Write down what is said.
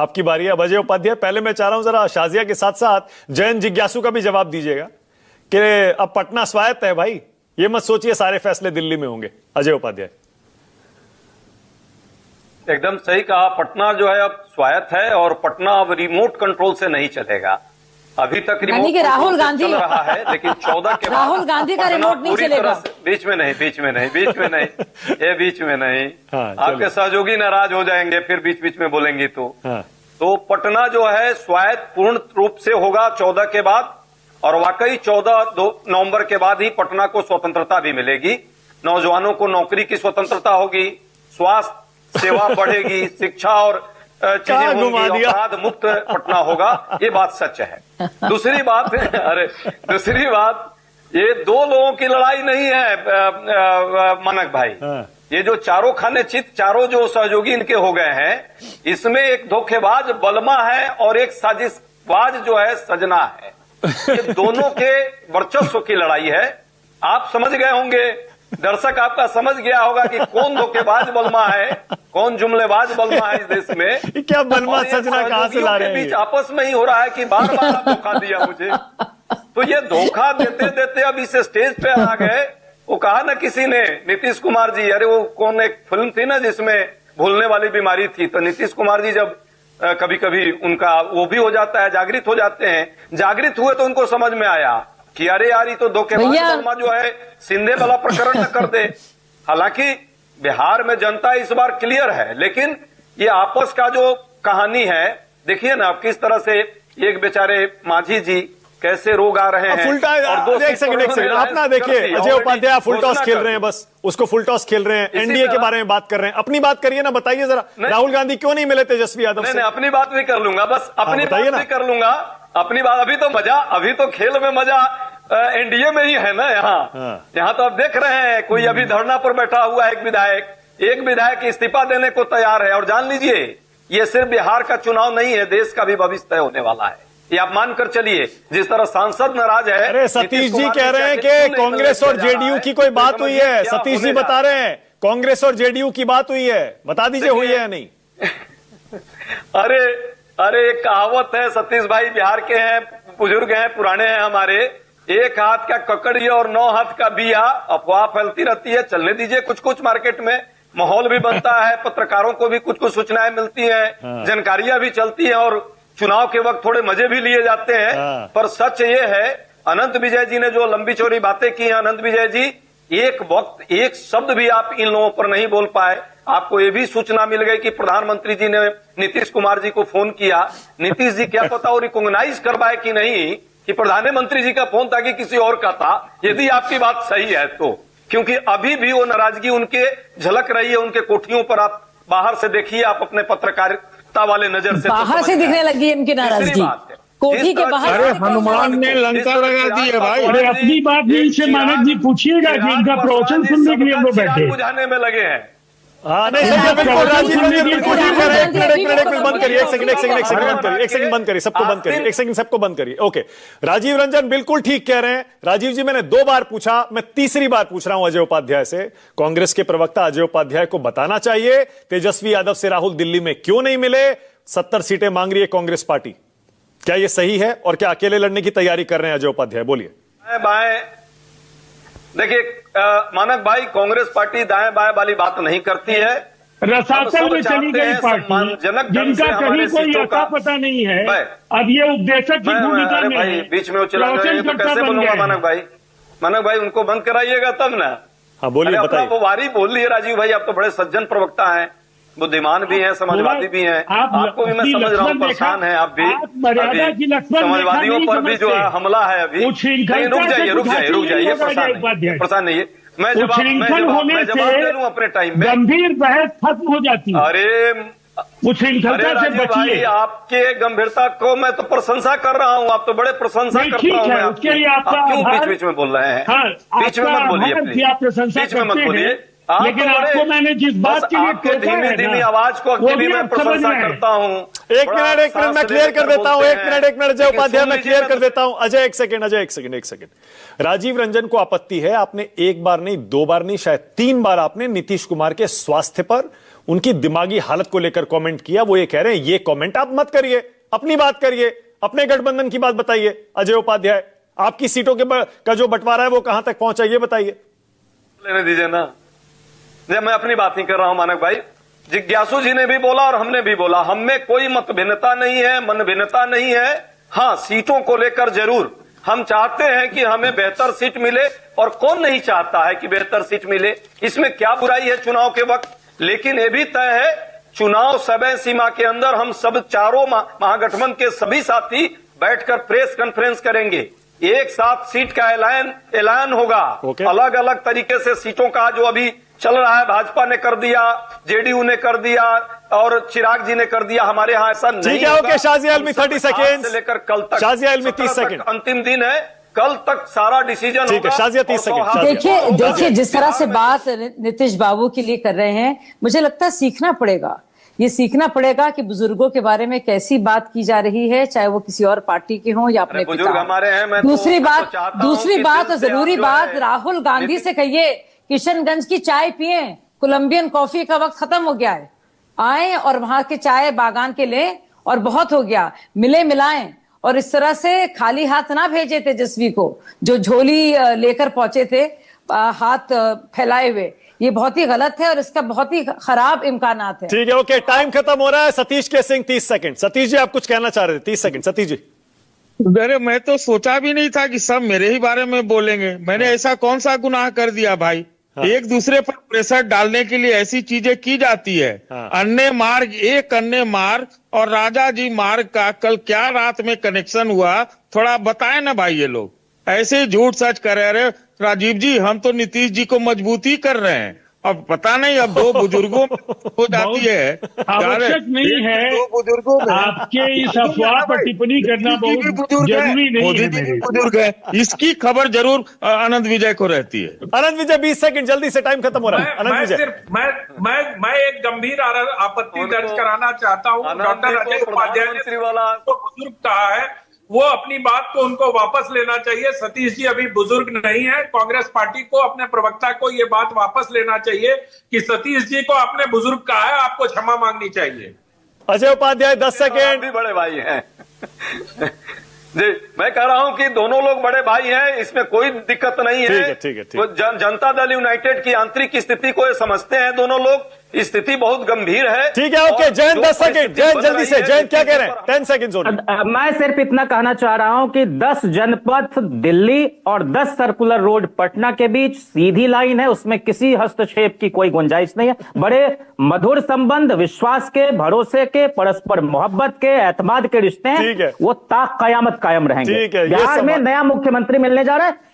आपकी बारी है। अजय उपाध्याय, पहले मैं चाह रहा हूं जरा शाजिया के साथ साथ जयंत जिज्ञासु का भी जवाब दीजिएगा कि अब पटना स्वायत्त है भाई, ये मत सोचिए सारे फैसले दिल्ली में होंगे। अजय उपाध्याय। एकदम सही कहा, पटना जो है अब स्वायत्त है और पटना अब रिमोट कंट्रोल से नहीं चलेगा। अभी तक रिमोट कंट्रोल राहुल गांधी चल रहा है, लेकिन 14 के बाद राहुल गांधी का रिमोट नहीं चलेगा। बीच में नहीं ये बीच में नहीं। हाँ, आपके सहयोगी नाराज हो जाएंगे फिर बीच बीच में बोलेंगी तो। हाँ। तो पटना जो है स्वायत्त पूर्ण रूप से होगा 14 के बाद, और वाकई 14 नवंबर के बाद ही पटना को स्वतंत्रता भी मिलेगी। नौजवानों को नौकरी की स्वतंत्रता होगी, स्वास्थ्य सेवा बढ़ेगी, शिक्षा और चीजें होंगी, अपराध मुक्त पटना होगा। ये बात सच है। दूसरी बात ये दो लोगों की लड़ाई नहीं है मानक भाई। ये जो चारों खाने चित, चारों जो सहयोगी इनके हो गए हैं, इसमें एक धोखेबाज बलमा है और एक साजिशबाज जो है सजना है। ये दोनों के वर्चस्व की लड़ाई है। आप समझ गए होंगे, दर्शक आपका समझ गया होगा कि कौन धोखेबाज बलमा है, कौन जुमलेबाज बलमा है इस देश में। क्या बलमा सजना कहां से ला रहे हैं? बीच आपस में ही हो रहा है कि बार बार आप धोखा दिया मुझे। तो ये धोखा देते देते अब इस स्टेज पे आ गए। वो कहा ना किसी ने, नीतीश कुमार जी, अरे वो कौन एक फिल्म थी ना जिसमें भूलने वाली बीमारी थी, तो नीतीश कुमार जी जब कभी कभी उनका वो भी हो जाता है, जागृत हो जाते हैं। जागृत हुए तो उनको समझ में आया कि अरे यार ये तो धोखेबाज बलमा जो है सिंधे वाला प्रकरण न कर दे। हालांकि बिहार में जनता इस बार क्लियर है, लेकिन ये आपस का जो कहानी है, देखिए ना आप किस तरह से एक बेचारे मांझी जी कैसे रोग आ रहे हैं। एक सेकंड आप ना देखिए, अजय उपाध्याय फुल टॉस खेल रहे हैं, बस उसको फुल टॉस खेल रहे हैं। एनडीए के बारे में बात कर रहे हैं, अपनी बात करिए ना, बताइए जरा राहुल गांधी क्यों नहीं मिले तेजस्वी यादव से? अपनी बात भी कर लूंगा, बस अपनी बात भी कर लूंगा। अपनी बात, अभी तो खेल में मजा एनडीए में ही है ना। यहाँ तो आप देख रहे हैं, कोई अभी धरना पर बैठा हुआ है एक विधायक इस्तीफा देने को तैयार है। और जान लीजिए, ये सिर्फ बिहार का चुनाव नहीं है, देश का भी भविष्य तय होने वाला है। ये आप मानकर चलिए। जिस तरह सांसद नाराज है। अरे सतीश जी कह रहे हैं कि कांग्रेस और जेडीयू की कोई बात हुई है। सतीश जी बता रहे हैं कांग्रेस और जेडीयू की बात हुई है, बता दीजिए हुई है या नहीं? अरे एक कहावत है, सतीश भाई बिहार के हैं, बुजुर्ग हैं, पुराने हैं हमारे, एक हाथ का ककड़ी और 9 हाथ का बिया। अफवाह फैलती रहती है, चलने दीजिए। कुछ मार्केट में माहौल भी बनता है, पत्रकारों को भी कुछ सूचनाएं मिलती हैं, जानकारियां भी चलती हैं, और चुनाव के वक्त थोड़े मजे भी लिए जाते हैं। पर सच ये है, अनंत विजय जी ने जो लंबी चौड़ी बातें की हैं, अनंत विजय जी एक वक्त एक शब्द भी आप इन लोगों पर नहीं बोल पाए। आपको ये भी सूचना मिल गई कि प्रधानमंत्री जी ने नीतीश कुमार जी को फोन किया। नीतीश जी क्या पता वो रिकॉग्नाइज कर पाए कि नहीं कि प्रधानमंत्री जी का फोन था कि किसी और का था, यदि आपकी बात सही है तो। क्योंकि अभी भी वो नाराजगी उनके झलक रही है उनके कोठियों पर। आप बाहर से देखिए, आप अपने पत्रकारिता वाले नजर से बाहर से दिखने लगी है इनकी नाराजगी, कोठी के बाहर। अरे हनुमान ने लंका लगा दी है भाई। अरे अपनी बात भी इनसे मानक जी पूछिएगा कि इनका प्रवचन सुनने के लिए हम लोग बैठे बुझाने में लगे हैं। सबको बंद करिए। ओके, राजीव रंजन बिल्कुल ठीक कह रहे हैं। राजीव जी, मैंने 2 बार पूछा, मैं तीसरी बार पूछ रहा हूं अजय उपाध्याय से। कांग्रेस के प्रवक्ता अजय उपाध्याय को बताना चाहिए तेजस्वी यादव से राहुल दिल्ली में क्यों नहीं मिले। 70 सीटें मांग रही है कांग्रेस पार्टी, क्या यह सही है? और क्या अकेले लड़ने की तैयारी कर रहे हैं अजय उपाध्याय? बोलिए। बाएं देखिए मानक भाई, कांग्रेस पार्टी दाएं बाएं वाली बात नहीं करती है। रसातल में चली गई पार्टी, जिनका कहीं कोई अता पता नहीं है। अब ये उपदेशक की भूमिका में है। बीच में वो चला गया, तो कैसे बनूंगा मानक भाई? उनको बंद कराइएगा तब ना। हाँ बोलिए, बताइए। वो वारी बोल रही है राजीव भाई, आप तो बड़े सज्जन प्रवक्ता हैं, बुद्धिमान भी हैं, समाजवादी भी हैं। आपको भी मैं समझ रहा हूँ, परेशान है आप भी। समाजवादियों पर भी जो हमला है अभी। रुक जाइए, परेशान नहीं है। मैं जवाब दे लूं अपने टाइम में। गंभीर बहस खत्म हो जाती है। अरे उच्छृंखलता से बचिए। आपके गंभीरता को मैं तो प्रशंसा कर रहा हूँ, आप तो बड़े प्रशंसा करता हूँ मैं आपकी। आप क्यों बीच में बोल रहे हैं? बीच में मत बोलिए, बीच में मत बोलिए। लेकिन आपको मैंने जिस बात के लिए धीमी आवाज को भी मैं प्रशंसा करता हूं। एक मिनट मैं क्लियर कर देता हूं। एक मिनट अजय उपाध्याय, मैं क्लियर कर देता हूं। अजय एक सेकंड। राजीव रंजन को आपत्ति है, आपने 1 बार नहीं, 2 बार नहीं, शायद 3 बार आपने नीतीश कुमार के स्वास्थ्य पर, उनकी दिमागी हालत को लेकर कमेंट किया। वो ये कह रहे हैं ये कमेंट आप मत करिए, अपनी बात करिए, अपने गठबंधन की बात बताइए। अजय उपाध्याय, आपकी सीटों का जो बंटवारा है वो कहां तक पहुंचा, ये बताइए। लेने दीजिए ना, जब मैं अपनी बात ही कर रहा हूं मानक भाई। जिज्ञासु जी ने भी बोला और हमने भी बोला, हम में कोई मत भिन्नता नहीं है, मन भिन्नता नहीं है। हाँ, सीटों को लेकर जरूर हम चाहते हैं कि हमें बेहतर सीट मिले, और कौन नहीं चाहता है कि बेहतर सीट मिले, इसमें क्या बुराई है चुनाव के वक्त। लेकिन यह भी तय है, चुनाव समय सीमा के अंदर हम सब चारों महागठबंधन के सभी साथी बैठकर प्रेस कॉन्फ्रेंस करेंगे, एक साथ सीट का ऐलान होगा। अलग अलग तरीके से सीटों का जो अभी चल रहा है, भाजपा ने कर दिया, जेडीयू ने कर दिया और चिराग जी ने कर दिया, हमारे यहां ऐसा नहीं होगा। ओके, शाजिया आलमी 30 सेकेंड से लेकर कल तक, शाजिया आलमी 30 सेकेंड अंतिम दिन है, कल तक सारा डिसीजन ठीक है। शाजिया 30 सेकेंड। देखिए जिस तरह से बात नीतीश बाबू के लिए कर रहे हैं, मुझे लगता है सीखना पड़ेगा, ये सीखना पड़ेगा कि बुजुर्गों के बारे में कैसी बात की जा रही है, चाहे वो किसी और पार्टी के हों या अपने बुजुर्ग हमारे हैं। दूसरी बात जरूरी बात, राहुल गांधी से कहिए किशनगंज की चाय पिए, कोलंबियन कॉफी का वक्त खत्म हो गया है, आए और वहां के चाय बागान के लें, और बहुत हो गया, मिले मिलाएं। और इस तरह से खाली हाथ ना भेजे तेजस्वी को, जो झोली लेकर पहुंचे थे हाथ फैलाए हुए, ये बहुत ही गलत है और इसका बहुत ही खराब इम्कानात है। ठीक है, ओके, टाइम खत्म हो रहा है। सतीश के सिंह 30 सेकंड। सतीश जी, आप कुछ कहना चाह रहे थे, 30 सेकंड। सतीश जी। अरे मैं तो सोचा भी नहीं था कि सब मेरे ही बारे में बोलेंगे। मैंने ऐसा कौन सा गुनाह कर दिया भाई? हाँ। एक दूसरे पर प्रेशर डालने के लिए ऐसी चीजें की जाती है। हाँ। अन्य मार्ग, एक अन्य मार्ग और राजा जी मार्ग का कल क्या रात में कनेक्शन हुआ, थोड़ा बताए ना भाई। ये लोग ऐसे झूठ सच कर रहे हैं। राजीव जी, हम तो नीतीश जी को मजबूती कर रहे हैं, अब पता नहीं अब दो बुजुर्गों हो जाती है। आवश्यक नहीं है दो बुजुर्गों में आपके इस अफवाह पर टिप्पणी करना बहुत जरूरी नहीं है। मेरे बुजुर्ग है, इसकी खबर जरूर आनंद विजय को रहती है। आनंद विजय 20 सेकंड, जल्दी से, टाइम खत्म हो रहा है। आनंद विजय, मैं एक गंभीर आपत्ति दर्ज कराना चाहता हूँ। डॉक्टर अजय उपाध्याय ने बुजुर्ग कहा है, वो अपनी बात को उनको वापस लेना चाहिए। सतीश जी अभी बुजुर्ग नहीं है, कांग्रेस पार्टी को, अपने प्रवक्ता को ये बात वापस लेना चाहिए कि सतीश जी को आपने बुजुर्ग कहा है, आपको क्षमा मांगनी चाहिए। अजय उपाध्याय 10 सेकेंड। भी बड़े भाई हैं जी, मैं कह रहा हूं कि दोनों लोग बड़े भाई हैं, इसमें कोई दिक्कत नहीं है। ठीक है। जनता दल यूनाइटेड की आंतरिक स्थिति को ये समझते हैं दोनों लोग, स्थिति बहुत गंभीर है। ठीक है, ओके। जयंत 10 सेकेंड। जयंत जल्दी से, जयंत क्या कह रहे हैं? 10 सेकेंड। मैं सिर्फ इतना कहना चाह रहा हूं कि 10 जनपथ दिल्ली और 10 सर्कुलर रोड पटना के बीच सीधी लाइन है, उसमें किसी हस्तक्षेप की कोई गुंजाइश नहीं है। बड़े मधुर संबंध, विश्वास के, भरोसे के, परस्पर मोहब्बत के, एतमाद के रिश्ते हैं, वो ताक कयामत कायम रहेंगे। बिहार में नया मुख्यमंत्री मिलने जा रहा है।